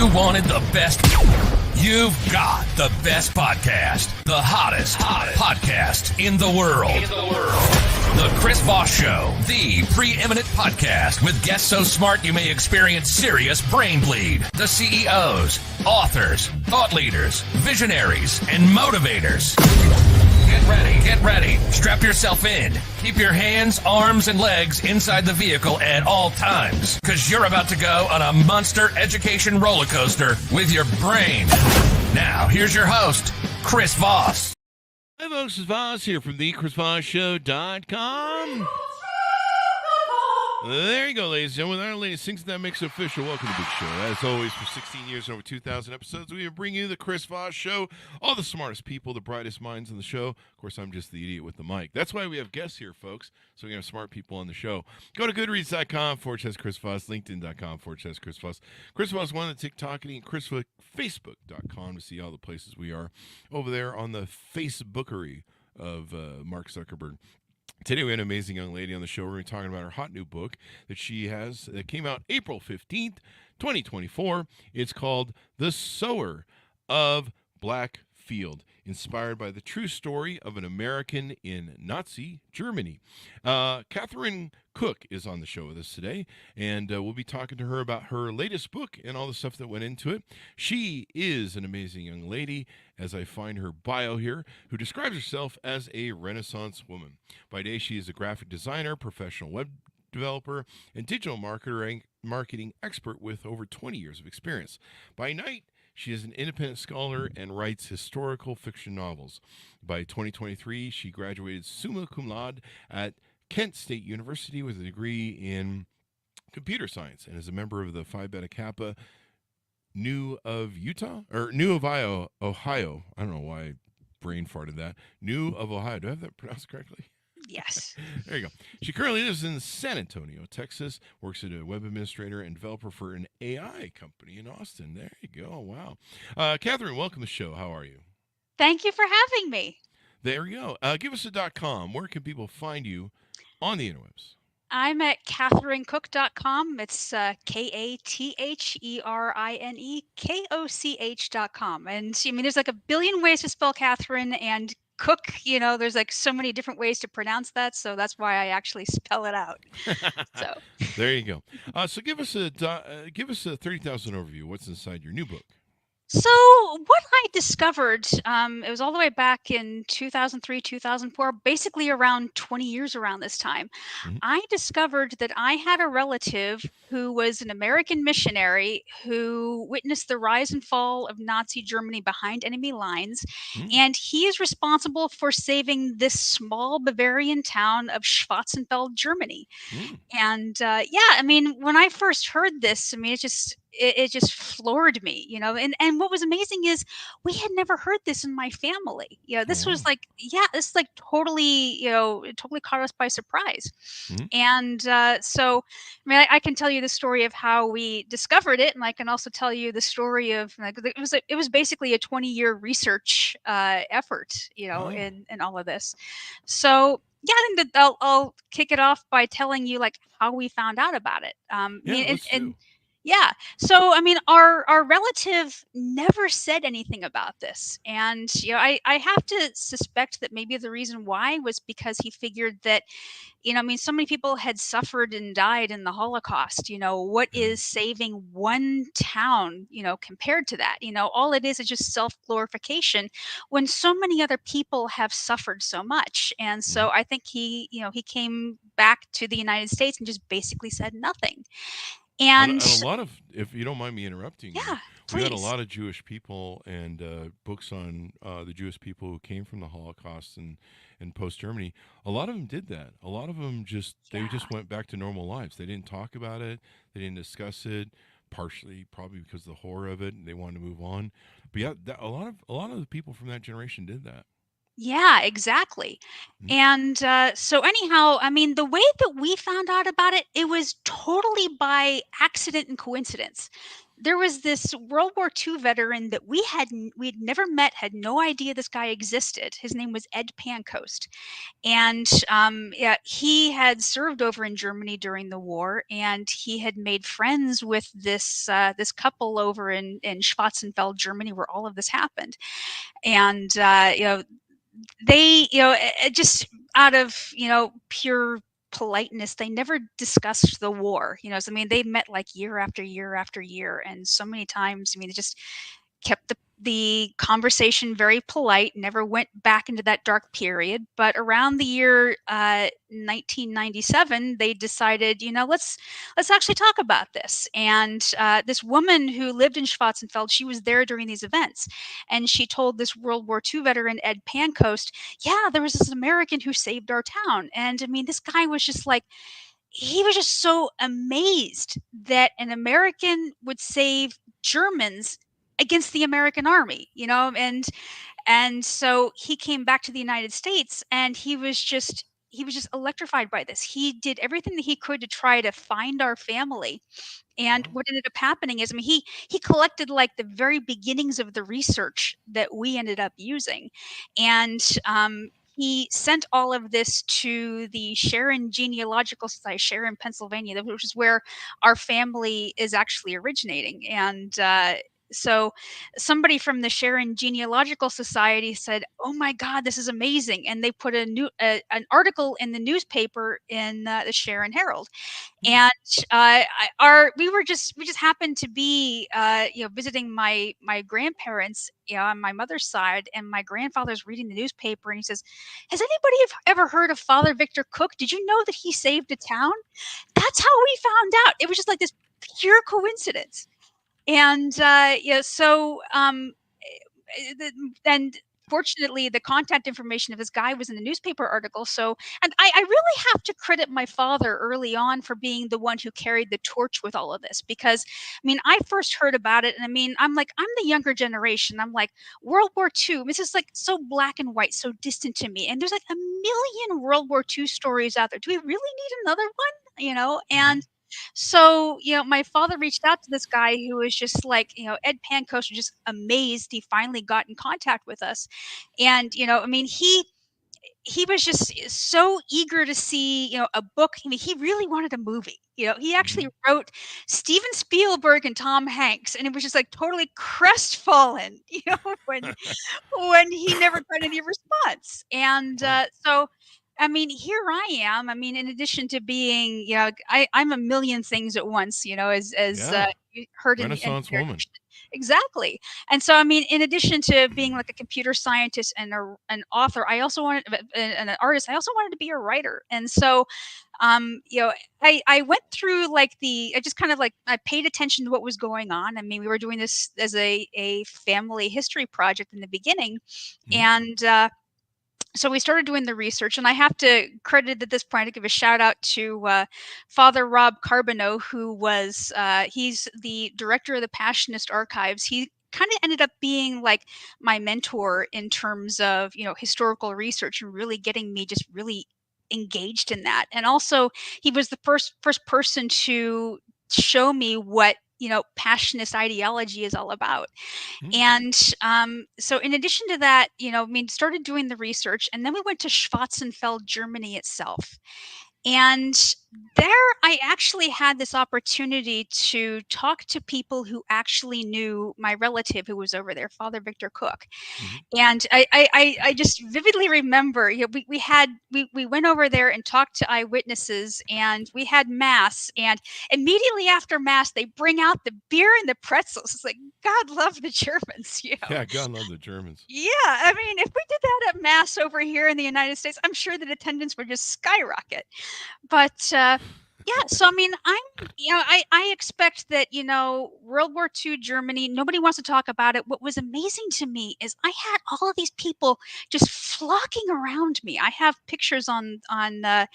You wanted the best. You've got the best podcast. The hottest podcast in the world. The Chris Voss Show, the preeminent podcast with guests so smart you may experience serious brain bleed. The CEOs, authors, thought leaders, visionaries, and motivators. Get ready. Strap yourself in. Keep your hands, arms, and legs inside the vehicle at all times, because you're about to go on a monster education roller coaster with your brain. Now, here's your host, Chris Voss. Hi, folks. It's Voss here from thechrisvossshow.com. There you go, ladies and gentlemen. Our latest Things That Makes It Official. Welcome to the big show. As always, for 16 years and over 2,000 episodes, we bring you the Chris Voss Show. All the smartest people, the brightest minds on the show. Of course, I'm just the idiot with the mic. That's why we have guests here, folks. So we have smart people on the show. Go to goodreads.com/Chris Voss, LinkedIn.com/Chris Voss, Chris Voss 1, the TikToking, and Facebook.com to see all the places we are over there on the Facebookery of Mark Zuckerberg. Today we had an amazing young lady on the show. We're going to be talking about her hot new book that she has that came out April 15th, 2024. It's called The Sower of Blackfield, inspired by the true story of an American in Nazi Germany. Katherine Koch is on the show with us today, and we'll be talking to her about her latest book and all the stuff that went into it. She is an amazing young lady, as I find her bio here, who describes herself as a Renaissance woman. By day, she is a graphic designer, professional web developer, and digital marketing expert with over 20 years of experience. By night, she is an independent scholar and writes historical fiction novels. By 2023, she graduated summa cum laude at Kent State University with a degree in computer science and is a member of the Phi Beta Kappa Nu of Ohio. I don't know why I brain farted that. Nu of Ohio. Do I have that pronounced correctly? Yes. There you go. She currently lives in San Antonio, Texas, works as a web administrator and developer for an AI company in Austin. There you go. Wow. Katherine, welcome to the show. How are you? Thank you for having me. There you go. Give us a .com. Where can people find you on the interwebs? I'm at katherinekoch.com. It's KATHERINEKOCH.com. And I mean, there's like a billion ways to spell Catherine, and Cook, there's like so many different ways to pronounce that. So that's why I actually spell it out. So there you go. So give us a 30,000 overview. What's inside your new book? So what I discovered, it was all the way back in 2003, 2004, basically around 20 years around this time. Mm-hmm. I discovered that I had a relative who was an American missionary who witnessed the rise and fall of Nazi Germany behind enemy lines. Mm-hmm. And he is responsible for saving this small Bavarian town of Schwarzenfeld, Germany. Mm-hmm. And I mean, when I first heard this, I mean, it just floored me, and what was amazing is we had never heard this in my family. This was like, this like totally, it totally caught us by surprise. Mm-hmm. And so, I mean, I can tell you the story of how we discovered it, and I can also tell you the story of like it was basically a 20-year research effort, in all of this. So yeah, and I'll kick it off by telling you like how we found out about it. Yeah. So, I mean, our relative never said anything about this. And, I have to suspect that maybe the reason why was because he figured that, I mean, so many people had suffered and died in the Holocaust. What is saving one town, compared to that? All it is just self-glorification when so many other people have suffered so much. And so I think he came back to the United States and just basically said nothing. And a lot of, if you don't mind me interrupting, yeah, we had a please. lot of Jewish people and books on the Jewish people who came from the Holocaust and post-Germany. A lot of them did that. A lot of them they just went back to normal lives. They didn't talk about it. They didn't discuss it. Partially, probably because of the horror of it, and they wanted to move on. But yeah, a lot of the people from that generation did that. Yeah, exactly. Mm. And so, anyhow, I mean, the way that we found out about it, it was totally by accident and coincidence. There was this World War II veteran that we'd never met, had no idea this guy existed. His name was Ed Pancoast, and yeah, he had served over in Germany during the war, and he had made friends with this couple over in Schwarzenfeld, Germany, where all of this happened. And they, just out of, pure politeness, they never discussed the war. So I mean, they met like year after year after year, and so many times, I mean, they just kept the conversation very polite, never went back into that dark period. But around the year 1997, they decided, let's actually talk about this. And this woman who lived in Schwarzenfeld, she was there during these events, and she told this World War II veteran Ed Pancoast, yeah, there was this American who saved our town. And I mean, this guy was just like, he was just so amazed that an American would save Germans against the American army, and so he came back to the United States, and he was just electrified by this. He did everything that he could to try to find our family. And Wow. what ended up happening is, I mean, he collected like the very beginnings of the research that we ended up using, and he sent all of this to the Sharon Genealogical Society, Sharon, Pennsylvania, which is where our family is actually originating. And so somebody from the Sharon Genealogical Society said, "Oh my God, this is amazing!" And they put an article in the newspaper in the Sharon Herald. Mm. And we just happened to be visiting my grandparents, on my mother's side, and my grandfather's reading the newspaper, and he says, "Has anybody ever heard of Father Victor Cook? Did you know that he saved a town?" That's how we found out. It was just like this pure coincidence. And and fortunately, the contact information of this guy was in the newspaper article. So, and I really have to credit my father early on for being the one who carried the torch with all of this. Because, I mean, I first heard about it, and I mean, I'm like, I'm the younger generation. I'm like, World War II. This is like so black and white, so distant to me. And there's like a million World War II stories out there. Do we really need another one? Mhm. And so, my father reached out to this guy who was just like, Ed Pancoast was just amazed he finally got in contact with us. And, I mean, he was just so eager to see, a book. I mean, he really wanted a movie. He actually Mhm. wrote Steven Spielberg and Tom Hanks, and it was just like totally crestfallen, when he never got any response. And Wow. so, I mean, here I am. I mean, in addition to being, I'm a million things at once, as Yeah. you heard in Renaissance your woman. introduction. Exactly. And so, I mean, in addition to being like a computer scientist and an author, I also wanted, and an artist, I also wanted to be a writer. And so, I went through like I just kind of like, I paid attention to what was going on. I mean, we were doing this as a family history project in the beginning. Mhm. And so we started doing the research, and I have to credit at this point to give a shout out to Father Rob Carbonneau, who was he's the director of the Passionist Archives. He kind of ended up being like my mentor in terms of historical research and really getting me just really engaged in that. And also, he was the first person to show me what passionist ideology is all about. Mhm. And so, in addition to that, I mean, started doing the research, and then we went to Schwarzenfeld, Germany itself. And there, I actually had this opportunity to talk to people who actually knew my relative who was over there, Father Victor Cook. Mhm. And I just vividly remember, we went over there and talked to eyewitnesses, and we had mass, and immediately after mass they bring out the beer and the pretzels. It's like, God love the Germans. Yeah, God love the Germans. Yeah, I mean, if we did that at mass over here in the United States, I'm sure that attendance would just skyrocket. But yeah, so I mean, I expect that, World War II Germany, nobody wants to talk about it. What was amazing to me is I had all of these people just flocking around me. I have pictures on one of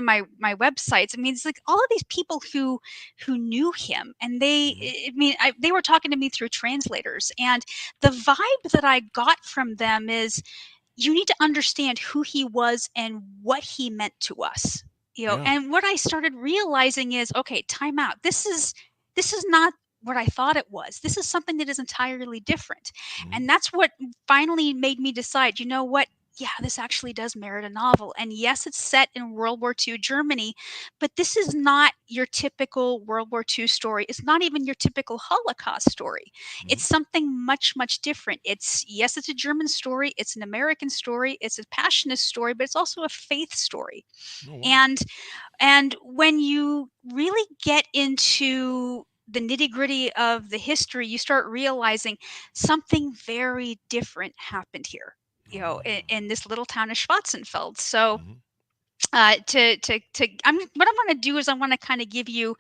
my websites. I mean, it's like all of these people who knew him, and Mhm. they were talking to me through translators, and the vibe that I got from them is, you need to understand who he was and what he meant to us. Yeah. And what I started realizing is, okay, time out. This is not what I thought it was. This is something that is entirely different. Mhm. And that's what finally made me decide, you know what? Yeah, this actually does merit a novel. And yes, it's set in World War II Germany, but this is not your typical World War II story. It's not even your typical Holocaust story. Mhm. It's something much, much different. Yes, it's a German story, it's an American story, it's a passionist story, but it's also a faith story. Oh wow. And when you really get into the nitty-gritty of the history, you start realizing something very different happened here, in this little town of Schwarzenfeld. So Mhm. what I want to do is I want to kind of give you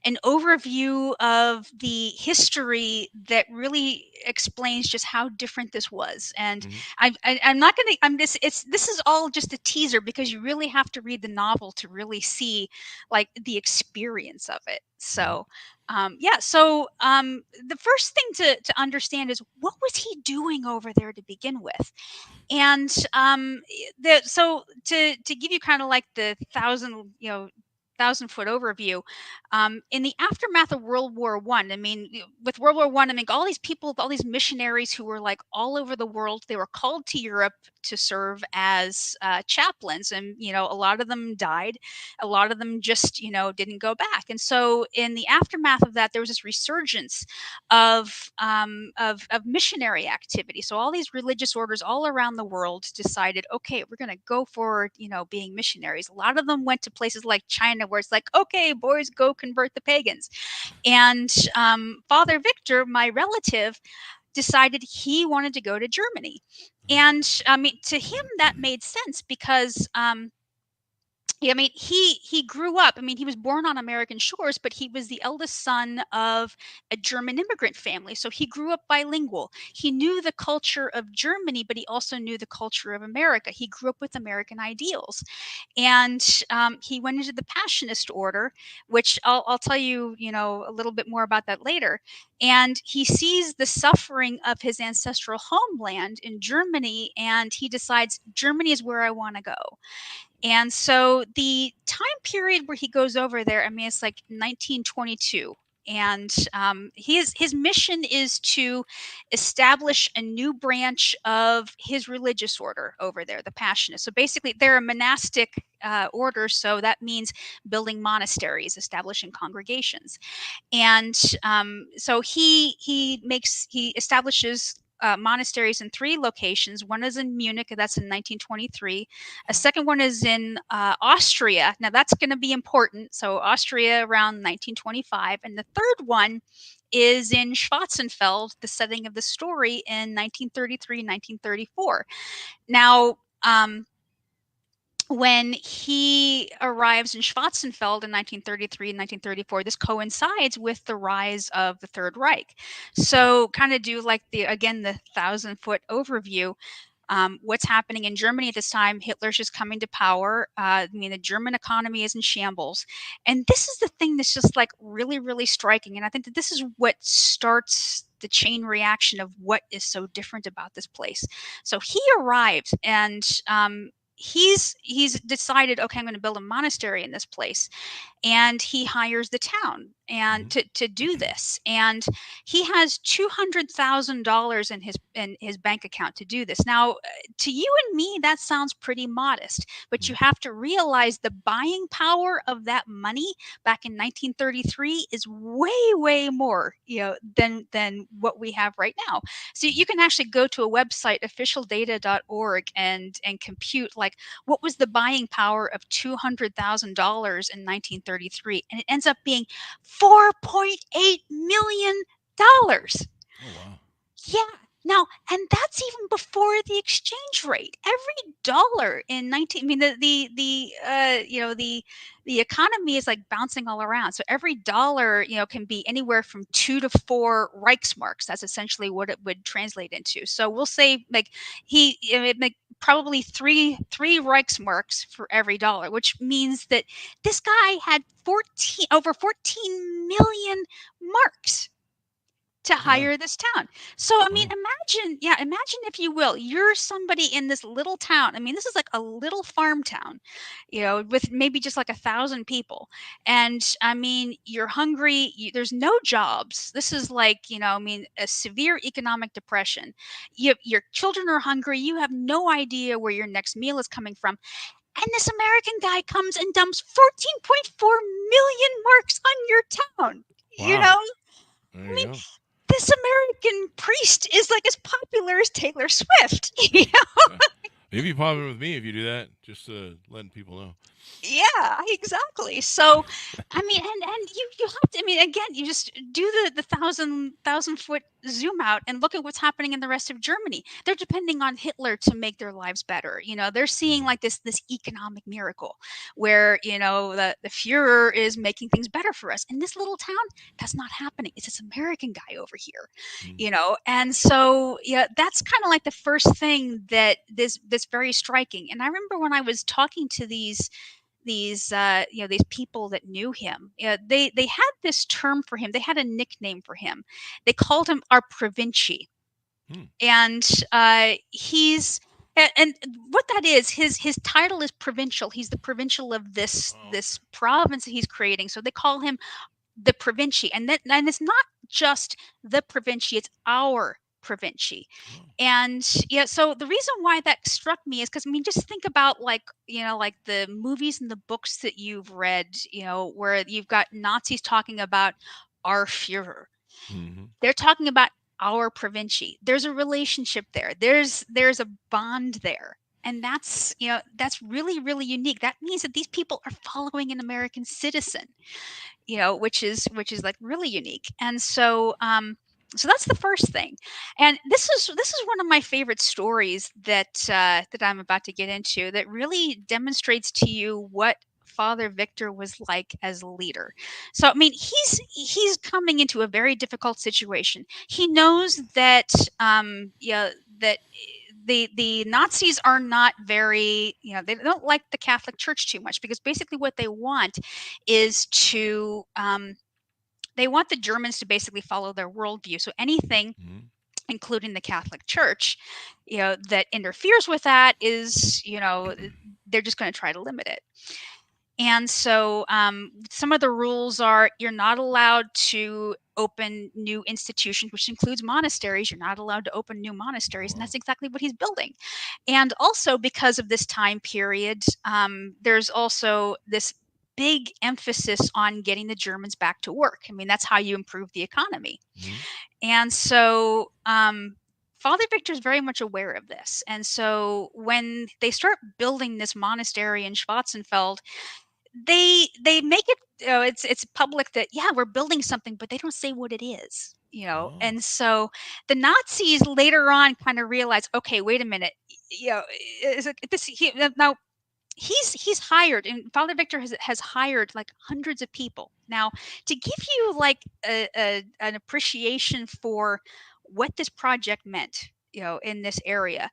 an overview of the history that really explains just how different this was. And Mhm. I'm not going to, this is all just a teaser because you really have to read the novel to really see like the experience of it. Mhm. So, yeah. So, the first thing to understand is what was he doing over there to begin with? And so to give you kind of like the thousand foot overview, in the aftermath of World War I, I mean, with World War I, I mean, all these people, all these missionaries who were like all over the world, they were called to Europe to serve as chaplains, and a lot of them died, a lot of them just didn't go back. And so in the aftermath of that, there was this resurgence of missionary activity. So all these religious orders all around the world decided, okay, we're going to go forward, being missionaries. A lot of them went to places like China, where it's like, okay, boys, go convert the pagans. And Father Victor, my relative, decided he wanted to go to Germany. And I mean, to him, that made sense because yeah, I mean, he grew up. I mean, he was born on American shores, but he was the eldest son of a German immigrant family. So he grew up bilingual. He knew the culture of Germany, but he also knew the culture of America. He grew up with American ideals, and he went into the Passionist order, which I'll tell you, a little bit more about that later. And he sees the suffering of his ancestral homeland in Germany, and he decides Germany is where I want to go. And so the time period where he goes over there, I mean, it's like 1922. And his mission is to establish a new branch of his religious order over there, the Passionists. So basically, they're a monastic order, so that means building monasteries, establishing congregations. And so he establishes monasteries in three locations. One is in Munich, that's in 1923. A second one is in Austria. Now that's going to be important. So Austria around 1925, and the third one is in Schwarzenfeld, the setting of the story in 1933, 1934. Now, when he arrives in Schwarzenfeld in 1933 and 1934, this coincides with the rise of the Third Reich. So, kind of do like the 1,000 foot overview. What's happening in Germany at this time? Hitler's just coming to power. I mean, the German economy is in shambles. And this is the thing that's just like really, really striking. And I think that this is what starts the chain reaction of what is so different about this place. So he arrived, and he's decided, okay, I'm going to build a monastery in this place. And he hires the town and Mhm. to do this. And he has $200,000 in his bank account to do this. Now, to you and me, that sounds pretty modest, but you Mhm. have to realize the buying power of that money back in 1933 is way, way more, than what we have right now. So Mhm. you can actually go to a website, officialdata.org, and compute like what was the buying power of $200,000 in 1933, and it ends up being $4.8 million. Oh wow. Yeah. Now, and that's even before the exchange rate. Every dollar in 19, I mean, the economy is like bouncing all around. So every dollar, can be anywhere from 2 to 4 Reichsmarks. That's essentially what it would translate into. So we'll say like like probably three Reichsmarks for every dollar, which means that this guy had over 14 million marks to Yeah. hire this town. So I mean, Wow. imagine if you will, you're somebody in this little town. I mean, this is like a little farm town, with maybe just like 1,000 people. And I mean, you're hungry, there's no jobs. This is like, I mean, a severe economic depression. Your children are hungry, you have no idea where your next meal is coming from. And this American guy comes and dumps 14.4 million marks on your town. Wow. I There you mean, go. this American priest is like as popular as Taylor Swift. Yeah. You'd be popular with me if you do that. Just letting people know. Yeah, exactly. So, I mean, and you have to. I mean, again, you just do the thousand foot zoom out and look at what's happening in the rest of Germany. They're depending on Hitler to make their lives better. They're seeing Mm. like this economic miracle where the Führer is making things better for us. In this little town, that's not happening. It's this American guy over here. Mm. And so yeah, that's kind of like the first thing that's very striking. And I remember when I was talking to these people that knew him. They had this term for him. They had a nickname for him. They called him our Provinci, Mm. and he's and what that is, his title is provincial. He's the provincial of this Oh, okay. this province that he's creating. So they call him the Provinci, and it's not just the Provinci; it's our Provinci. Oh. And yeah, so the reason why that struck me is because I mean, just think about like like the movies and the books that you've read, where you've got Nazis talking about our Führer. Mm-hmm. They're talking about our Provinci. There's a relationship there. There's a bond there. And that's really, really unique. That means that these people are following an American citizen, which is like really unique. And so that's the first thing. And this is one of my favorite stories that I'm about to get into that really demonstrates to you what Father Victor was like as a leader. So I mean, he's coming into a very difficult situation. He knows that that the Nazis are not very, they don't like the Catholic Church too much because basically what they want is to they want the Germans to basically follow their worldview. So anything, Mm-hmm. including the Catholic Church, that interferes with that is, they're just going to try to limit it. And so some of the rules are you're not allowed to open new institutions, which includes monasteries. You're not allowed to open new Oh, monasteries. And wow. that's exactly what he's building. And also, because of this time period, there's also this big emphasis on getting the Germans back to work. I mean, that's how you improve the economy. Mm-hmm. And so, Father Victor is very much aware of this. And so, when they start building this monastery in Schwarzenfeld, they make it, it's public that yeah, we're building something, but they don't say what it is. Oh. And so the Nazis later on kind of realize, okay, wait a minute, is it, this he, now he's hired, and Father Victor has hired like hundreds of people. Now, to give you like an appreciation for what this project meant, in this area,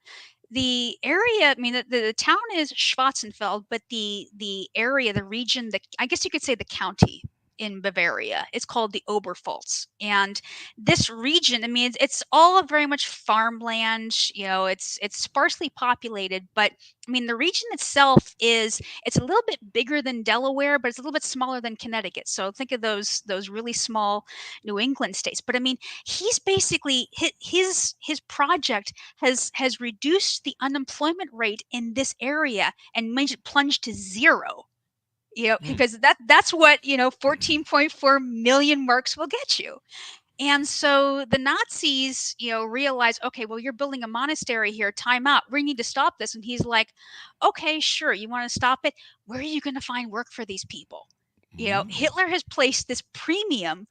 the area, I mean, the town is Schwarzenfeld, but the area, the region, I guess you could say the county in Bavaria, it's called the Oberpfalz. And this region, I mean, it's all very much farmland. It's sparsely populated, but I mean, the region itself it's a little bit bigger than Delaware, but it's a little bit smaller than Connecticut. So think of those really small New England states. But I mean, he's basically his project has reduced the unemployment rate in this area and made it plunge to zero. Mm. Because that's what 14.4 million marks will get you. And so the Nazis, realize, okay, well, you're building a monastery here. Time out. We need to stop this. And he's like, okay, sure. You want to stop it? Where are you going to find work for these people? Mm. Hitler has placed this premium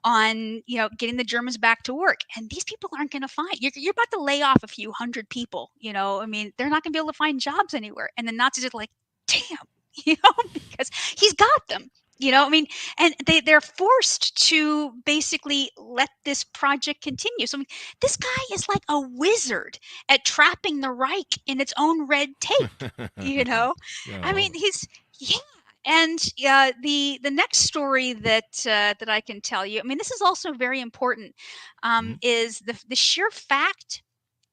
on, getting the Germans back to work. And these people aren't going to find, you're about to lay off a few hundred people. I mean, they're not going to be able to find jobs anywhere. And the Nazis are like, damn, because he's got them. I mean, and they're forced to basically let this project continue. So I mean, this guy is like a wizard at trapping the Reich in its own red tape. Yeah, I I mean, love it. yeah. And the next story that I can tell you, I mean, this is also very important, Mhm. is the sheer fact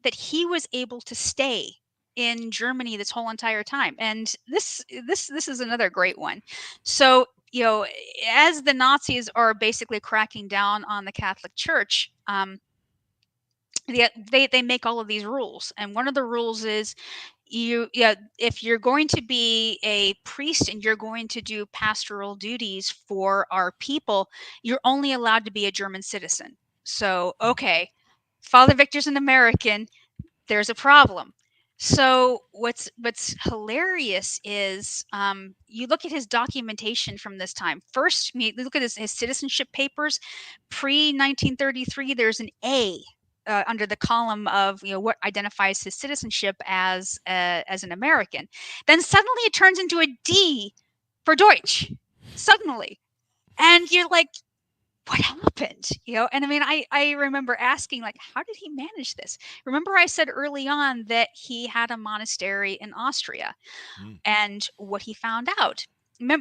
that he was able to stay in Germany this whole entire time. And this is another great one. So, as the Nazis are basically cracking down on the Catholic Church, they make all of these rules, and one of the rules is if you're going to be a priest and you're going to do pastoral duties for our people, you're only allowed to be a German citizen. So, Hmm. okay, Father Victor's an American, there's a problem. So what's hilarious is, you look at his documentation from this time. First, I mean, look at his citizenship papers. Pre 1933, there's an A under the column of what identifies his citizenship as an American. Then suddenly it turns into a D for Deutsch. Suddenly, and you're like, what happened? And I mean, I remember asking, like, how did he manage this? Remember, I said early on that he had a monastery in Austria, Mm. and what he found out.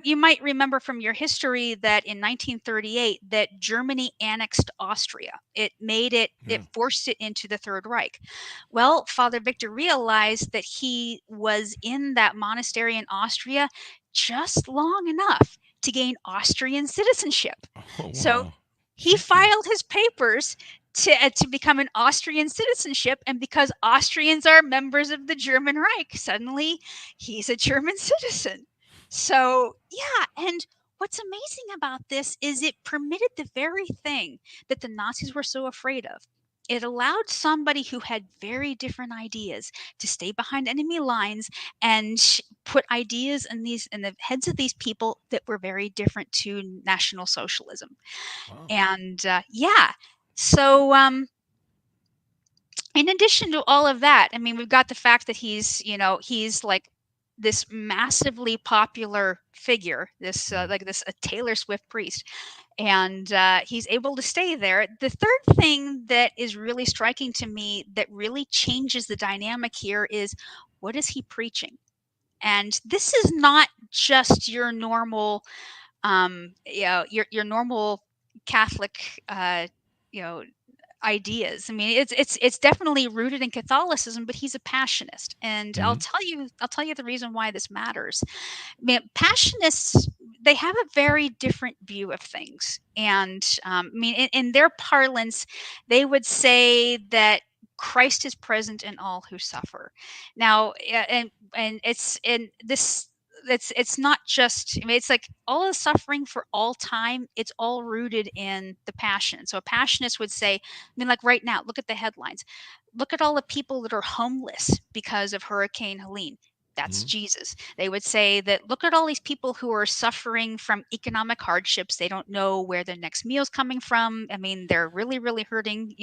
You might remember from your history that in 1938 that Germany annexed Austria. It Yeah. forced it into the Third Reich. Well, Father Victor realized that he was in that monastery in Austria just long enough to gain Austrian citizenship. Oh, So wow. he Cheeky. filed his papers to become an Austrian citizenship, and because Austrians are members of the German Reich, suddenly he's a German citizen. So, yeah, and what's amazing about this is it permitted the very thing that the Nazis were so afraid of. It allowed somebody who had very different ideas to stay behind enemy lines and put ideas in the heads of these people that were very different to National Socialism. Wow. And yeah, so in addition to all of that, I mean, we've got the fact that he's like this massively popular figure, this Mhm. like this a Taylor Swift priest, and he's able to stay there. The third thing that is really striking to me that really changes the dynamic here is, what is he preaching? And this is not just your normal, your normal Catholic, you know, ideas. I mean, it's definitely rooted in Catholicism, but he's a passionist, and Mhm. I'll tell you the reason why this matters. Man, passionists, they have a very different view of things, and I mean, in their parlance, they would say that Christ is present in all who suffer. Now, and it's not just, I mean, it's like all the suffering for all time, it's all rooted in the passion. So a passionist would say, I mean, like right now, look at the headlines, look at all the people that are homeless because of Hurricane Helene. That's Mhm. Jesus. They would say that, look at all these people who are suffering from economic hardships. They don't know where their next meal's coming from. I mean, they're really, really hurting.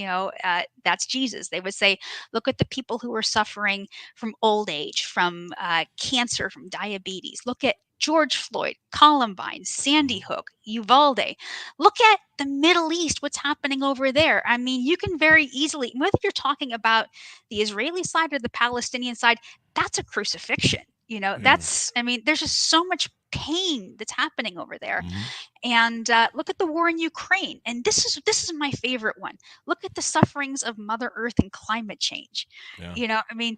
That's Jesus. They would say, look at the people who are suffering from old age, from cancer, from diabetes. Look at George Floyd, Columbine, Sandy Mhm. Hook, Uvalde. Look at the Middle East, what's happening over there. I mean, you can very easily, whether you're talking about the Israeli side or the Palestinian side, that's a crucifixion. Yeah. That's, I mean, there's just so much pain that's happening over there. Mhm. And look at the war in Ukraine. And this is my favorite one. Look at the sufferings of Mother Earth and climate change. Yeah. I mean,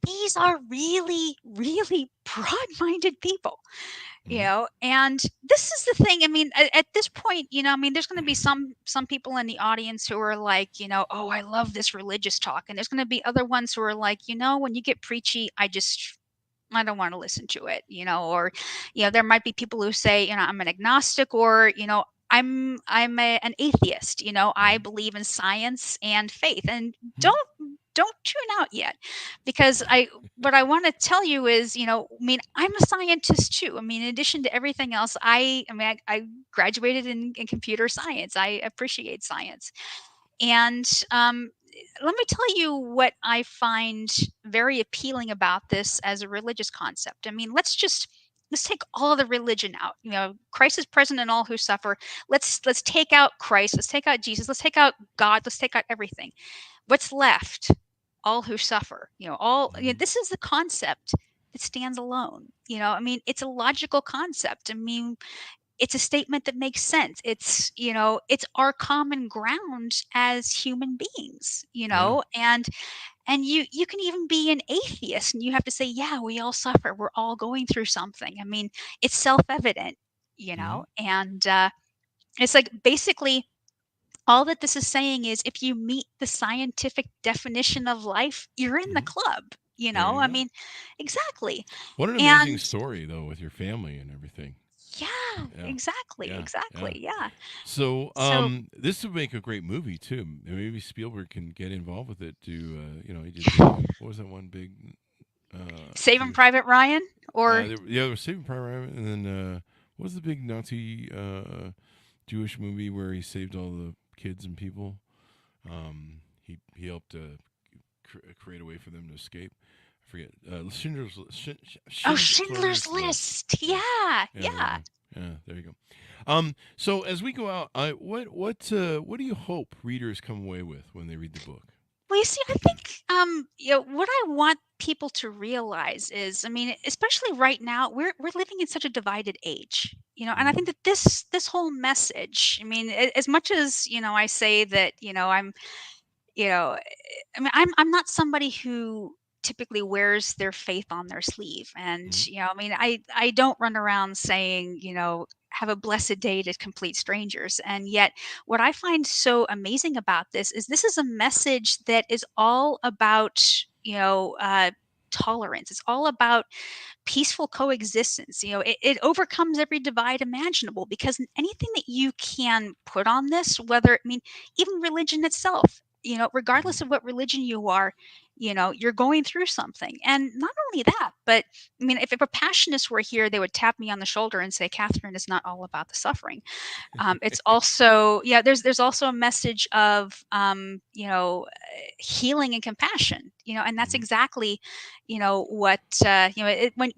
these are really, really broad-minded people. Mhm. And this is the thing. I mean, at this point, I mean, there's going to be some people in the audience who are like, oh, I love this religious talk, and there's going to be other ones who are like, when you get preachy, I don't want to listen to it, or, there might be people who say, I'm an agnostic, or, an atheist, I Mhm. believe in science and faith. And Mhm. don't tune out yet, because what I want to tell you is, I mean, I'm a scientist too. I mean, in addition to everything else, I graduated in computer science. I appreciate science. And let me tell you what I find very appealing about this as a religious concept. I mean, let's take all the religion out. Christ is present in all who suffer. Let's take out Christ. Let's take out Jesus. Let's take out God. Let's take out everything. What's left? All who suffer. Mhm. This is the concept that stands alone. I mean, it's a logical concept. I mean, it's a statement that makes sense. It's our common ground as human beings, Yeah. and you can even be an atheist and you have to say, yeah, we all suffer. We're all going through something. I mean, it's self-evident, Hmm. and it's like basically all that this is saying is if you meet the scientific definition of life, you're in the Hmm. club. There you I go. mean, exactly. What an amazing And story, though, with your family and everything. yeah, Yeah. exactly, Yeah. Yeah. exactly. Yeah. So, So this would make a great movie too. And maybe Spielberg can get involved with it. He did the what was that one big Saving Jewish? Private Ryan or There was Saving Private Ryan, and then what was the big Nazi Jewish movie where he saved all the kids and people? He helped create a way for them to escape. I forget. Schindler's Schindler's List. List. Yeah. Yeah, Yeah, there you yeah. go. Yeah, there you go. So as we go out, what do you hope readers come away with when they read the book? Well, you see, I think what I want people to realize is, I mean, especially right now, we're living in such a divided age, and I Mm-hmm. think that this whole message, I mean, as much as I say that, you know, I mean, I'm not somebody who typically wears their faith on their sleeve, and Mm-hmm. I mean, I don't run around saying, have a blessed day to complete strangers. And yet, what I find so amazing about this is a message that is all about tolerance. It's all about peaceful coexistence. It overcomes every divide imaginable because anything that you can put on this, whether, I mean, even religion itself, Mm-hmm. regardless of what religion you are, you're going through something. And not only that, but I mean, if a passionist were here, they would tap me on the shoulder and say, Catherine, is not all about the suffering. It's also, yeah, there's also a message of, healing and compassion, and that's Mm-hmm. exactly, what,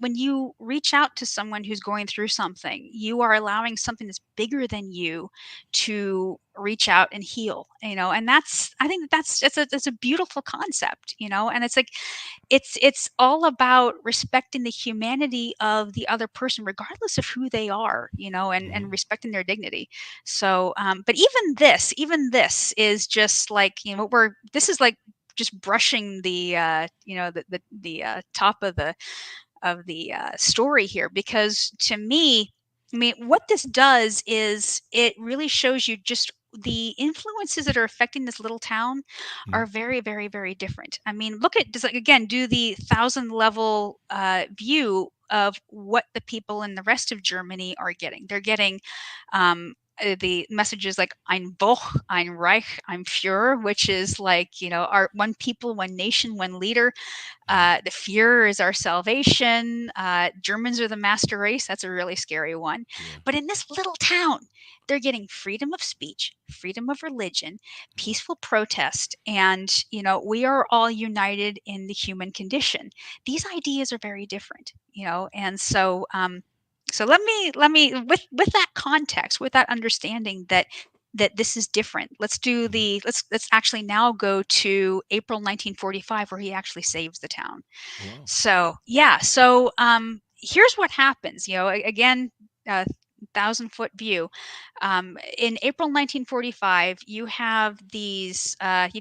when you reach out to someone who's going through something, you are allowing something that's bigger than you to reach out and heal, and I think that's a beautiful concept, and it's like, it's all about respecting the humanity of the other person regardless of who they are, and Mm-hmm. respecting their dignity. So but even this is just like, we're this is like just brushing the top of the story here, because to me, I mean, what this does is it really shows you just the influences that are affecting this little town Mm-hmm. are very, very, very different. I mean, look at just like, again, do the 1,000 level view of what the people in the rest of Germany are getting. They're getting the messages like "Ein Volk, ein Reich, ein Führer," which is like, our one people, one nation, one leader. Mm-hmm. The fear is our salvation. Germans are the master race. That's a really scary one. Yeah. But in this little town, they're getting freedom of speech, freedom of religion, Yeah. peaceful protest, and we are all united in the human condition. These ideas are very different, and so. So let me with that context, with that understanding that this is different. Mm-hmm. Let's actually now go to April 1945, where he actually saves the town. Wow. So yeah, so here's what happens. Again, 1,000 foot view. In April 1945, you've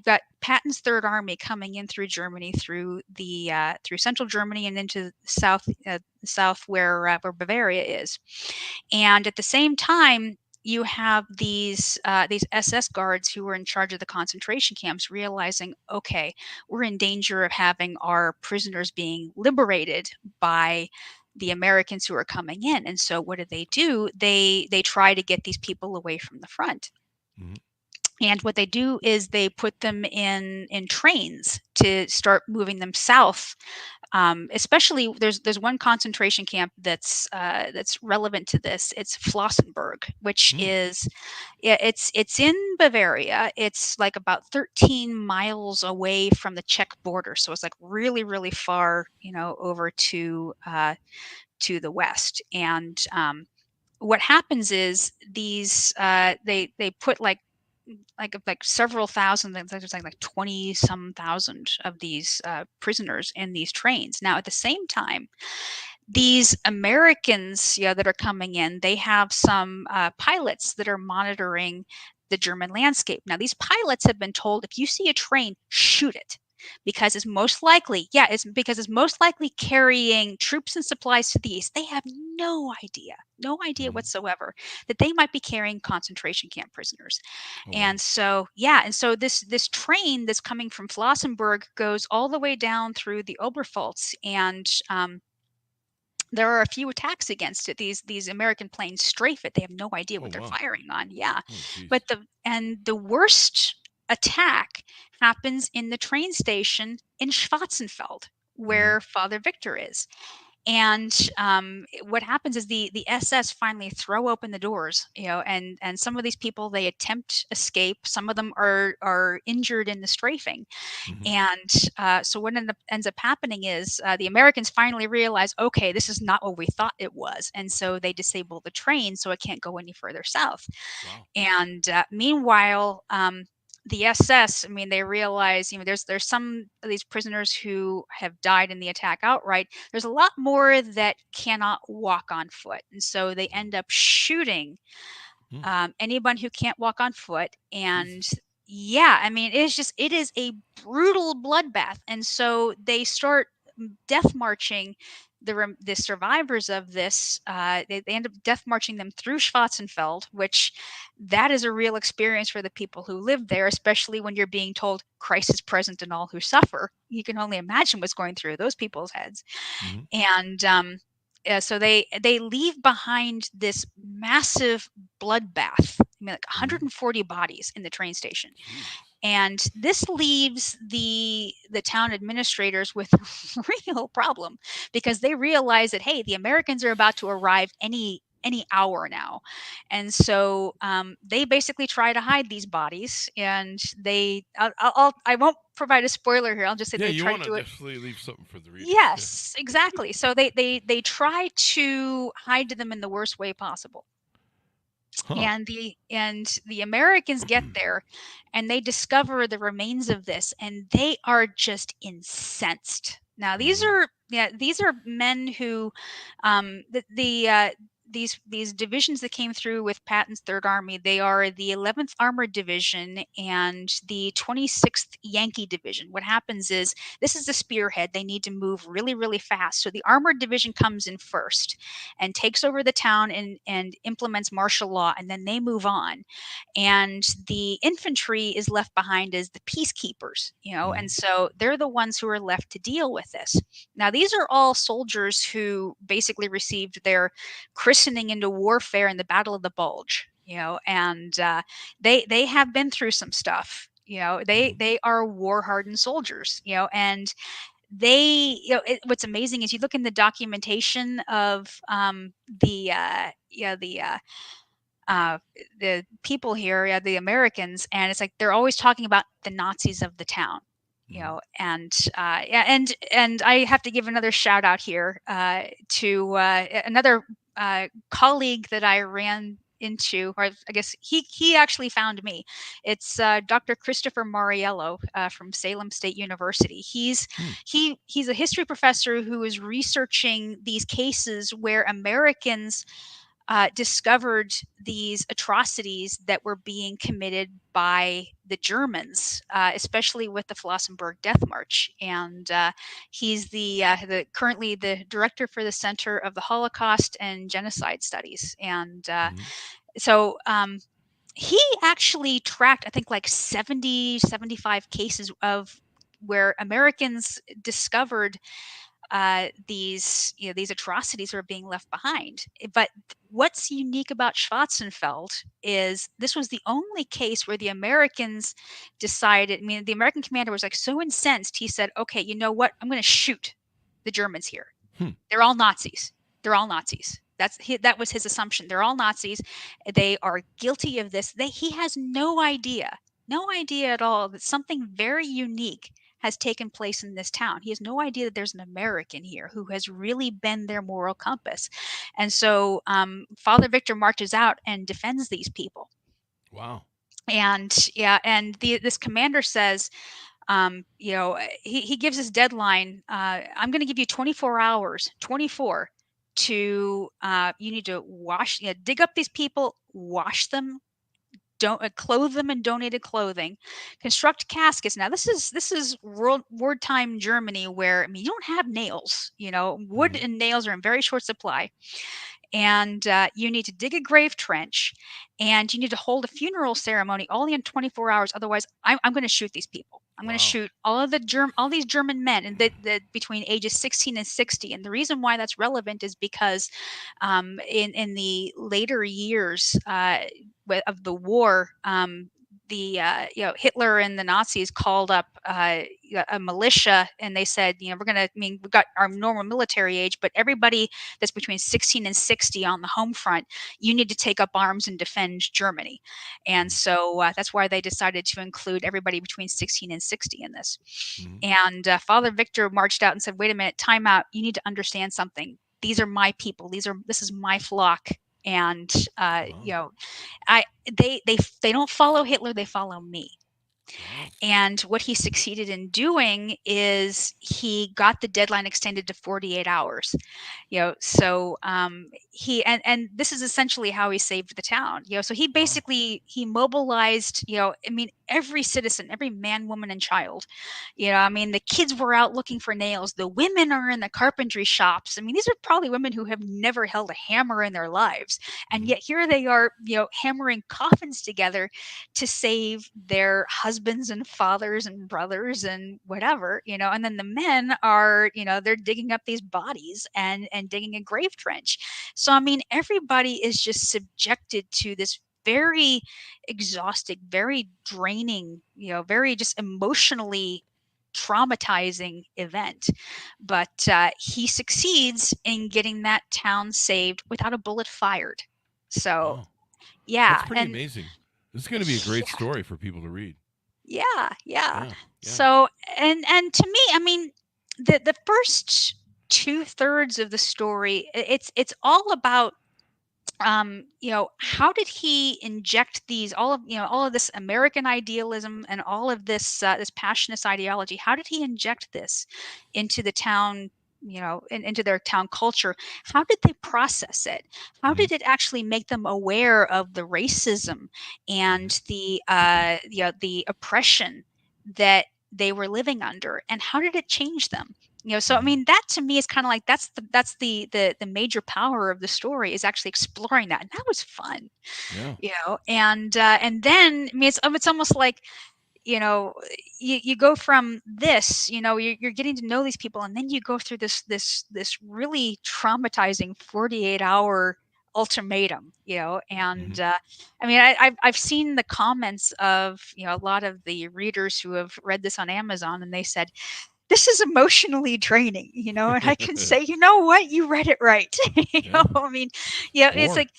got Patton's Third Army coming in through Germany, through central Germany and into south where Bavaria is, and at the same time, you have these SS guards who were in charge of the concentration camps realizing, okay, we're in danger of having our prisoners being liberated by the Americans who are coming in. And so what do? They try to get these people away from the front. Mm-hmm. And what they do is they put them in trains to start moving them south. Especially, there's one concentration camp that's relevant to this. It's Flossenburg, which Mm-hmm. is, yeah, it's in Bavaria. It's like about 13 miles away from the Czech border, so it's like really, really far, over to the west. And what happens is they put like like several thousand, there's like 20 some thousand of these prisoners in these trains. Now, at the same time, these Americans, that are coming in, they have some pilots that are monitoring the German landscape. Now, these pilots have been told, if you see a train, shoot it. Because it's because it's most likely carrying troops and supplies to the east. They have no idea Hmm. whatsoever that they might be carrying concentration camp prisoners. Oh wow. And so this train that's coming from Flossenburg goes all the way down through the Oberpfalz, and there are a few attacks against it. These American planes strafe it. They have no idea Oh what they're wow. firing on. Yeah, Oh jeez. but the worst attack happens in the train station in Schwarzenfeld, Hmm. where Father Victor is. And what happens is the SS finally throw open the doors, and some of these people, they attempt escape. Some of them are injured in the strafing, Hmm. and so what ends up happening is the Americans finally realize, okay, this is not what we thought it was, and so they disable the train so it can't go any further south. Wow. And meanwhile, the SS, I mean, they realize, there's some of these prisoners who have died in the attack outright. There's a lot more that cannot walk on foot, and so they Oh. end up shooting Hmm. anyone who can't walk on foot. And Jesus. yeah, I mean, it is a brutal bloodbath. And so they start death marching the survivors of this. They end up death marching them through Schwarzenfeld, which that is a real experience for the people who live there, especially when you're being told Christ is present in all who suffer. You can only imagine what's going through those people's heads. Hmm. And so they leave behind this massive bloodbath. I mean, like Hmm. 140 bodies in the train station, Jesus. and this leaves the town administrators with a real problem, because they realize that, hey, the Americans are about to arrive any hour now. And so they basically try to hide these bodies, and I won't provide a spoiler here. I'll just say Yeah, they you try to want to do it. definitely leave something for the readers. Yeah. Yes, exactly. So they try to hide them in the worst way possible. Huh. And the Americans get there, and they discover the remains of this, and they are just incensed. Now, Hmm. these are men who, these divisions that came through with Patton's Third Army, they are the 11th Armored Division and the 26th Yankee Division. What happens is, this is the spearhead. They need to move really, really fast. So the Armored Division comes in first and takes over the town and implements martial law, and then they move on. And the infantry is left behind as the peacekeepers, Hmm. and so they're the ones who are left to deal with this. Now, these are all soldiers who basically received their christening into warfare in the Battle of the Bulge, and they have been through some stuff. Hmm. They are war hardened soldiers, and what's amazing is, you look in the documentation of uh, the people here, the Americans, and it's like they're always talking about the Nazis of the town, Hmm. and yeah, and I have to give another shout out here to another colleague that I ran into, or I guess he actually found me. It's Dr. Christopher Mariello from Salem State University. Hmm. He's a history professor who is researching these cases where Americans discovered these atrocities that were being committed by the Germans, especially with the Flossenburg Death March. And he's the currently the director for the Center of the Holocaust and Genocide Studies. And Hmm. so he actually tracked, I think, like 75 cases of where Americans discovered these atrocities were being left behind. But what's unique about Schwarzenfeld is, this was the only case where the Americans decided. I mean, the American commander was like so incensed, he said, "Okay, you know what? I'm going to shoot the Germans here. Hmm. They're all Nazis. They're all Nazis." That was his assumption. They're all Nazis. They are guilty of this. He has no idea at all that something very unique has taken place in this town. He has no idea that there's an American here who has really been their moral compass. And so Father Victor marches out and defends these people. Wow. And yeah, and this commander says, he gives his deadline. I'm going to give you 24 hours, 24, to you need to dig up these people, wash them, don't clothe them in donated clothing, construct caskets. Now this is wartime Germany, where I mean you don't have nails. Wood Mm-hmm. and nails are in very short supply, and you need to dig a grave trench, and you need to hold a funeral ceremony only in 24 hours. Otherwise, I'm going to shoot these people. I'm going to Wow. shoot all these German men, and between ages 16 and 60. And the reason why that's relevant is because in the later years of the war, Hitler and the Nazis called up a militia, and they said, we're gonna. I mean, we've got our normal military age, but everybody that's between 16 and 60 on the home front, you need to take up arms and defend Germany. And so that's why they decided to include everybody between 16 and 60 in this. Mm-hmm. And Father Victor marched out and said, "Wait a minute, time out. You need to understand something. These are my people. This is my flock." And Wow. I they don't follow Hitler, they follow me. Wow. And what he succeeded in doing is he got the deadline extended to 48 hours. So he and this is essentially how he saved the town. So he Wow. basically he mobilized, I mean, every citizen, every man, woman, and child. I mean, the kids were out looking for nails. The women are in the carpentry shops. I mean, these are probably women who have never held a hammer in their lives, and Mm-hmm. yet here they are, hammering coffins together to save their husbands and fathers and brothers and whatever. And then the men are, they're digging up these bodies and digging a grave trench. So I mean, everybody is just subjected to this very exhausting, very draining, very just emotionally traumatizing event. But he succeeds in getting that town saved without a bullet fired. So Wow. That's yeah. pretty And amazing. This is going to be a great story for people to read. yeah, yeah. Yeah. Yeah. So, and to me, I mean, the first two-thirds of the story, it's all about how did he inject these all of this American idealism and all of this passionist ideology? How did he inject this into the town? Into their town culture. How did they process it? How Mm-hmm. did it actually make them aware of the racism Mm-hmm. and the oppression that they were living under? And how did it change them? So I Mm-hmm. mean, that to me is kind of like that's the major power of the story, is actually exploring that, and that was fun. Yeah. And then I mean, it's almost like, you know you go from this, you're getting to know these people, and then you go through this really traumatizing 48-hour ultimatum. Mm-hmm. And I mean, I've seen the comments of a lot of the readers who have read this on Amazon, and they said, this is emotionally draining, and I can say, you know what, you read it right. Yeah. I mean, yeah, it's More. like,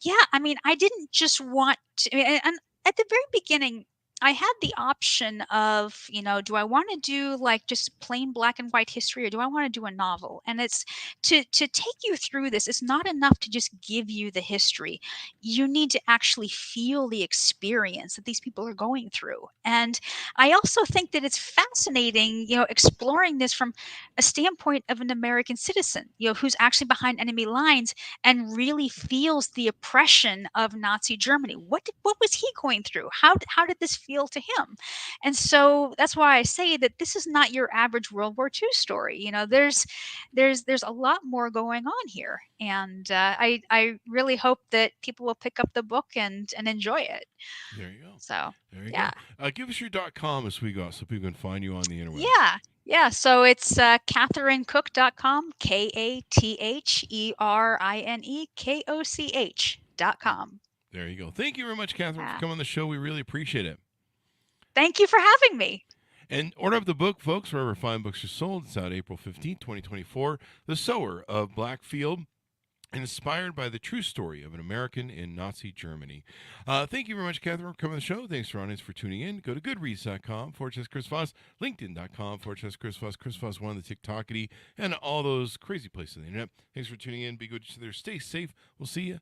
yeah, I mean, I didn't just want to, and at the very beginning, I had the option of, do I want to do like just plain black and white history, or do I want to do a novel? And it's to take you through this. It's not enough to just give you the history. You need to actually feel the experience that these people are going through. And I also think that it's fascinating, exploring this from a standpoint of an American citizen, who's actually behind enemy lines and really feels the oppression of Nazi Germany. What was he going through? How did this feel to him? And so that's why I say that this is not your average World War II story. There's a lot more going on here, and I really hope that people will pick up the book and enjoy it. There you go. So There you yeah. go. Give us your .com as we go so people can find you on the interwebs. Yeah. Yeah. So it's KatherineKoch.com, KatherineKoch.com. There you go. Thank you very much, Catherine, for Yeah. coming on the show. We really appreciate it. Thank you for having me. And order up the book, folks, wherever fine books are sold. It's out April 15th, 2024. The Sower of Blackfield, inspired by the true story of an American in Nazi Germany. Thank you very much, Catherine, for coming on the show. Thanks for audience for tuning in. Go to goodreads.com/Chris Voss, LinkedIn.com/Chris Voss, Chris Voss One, the TikTokity, and all those crazy places on the internet. Thanks for tuning in. Be good to there. Stay safe. We'll see you next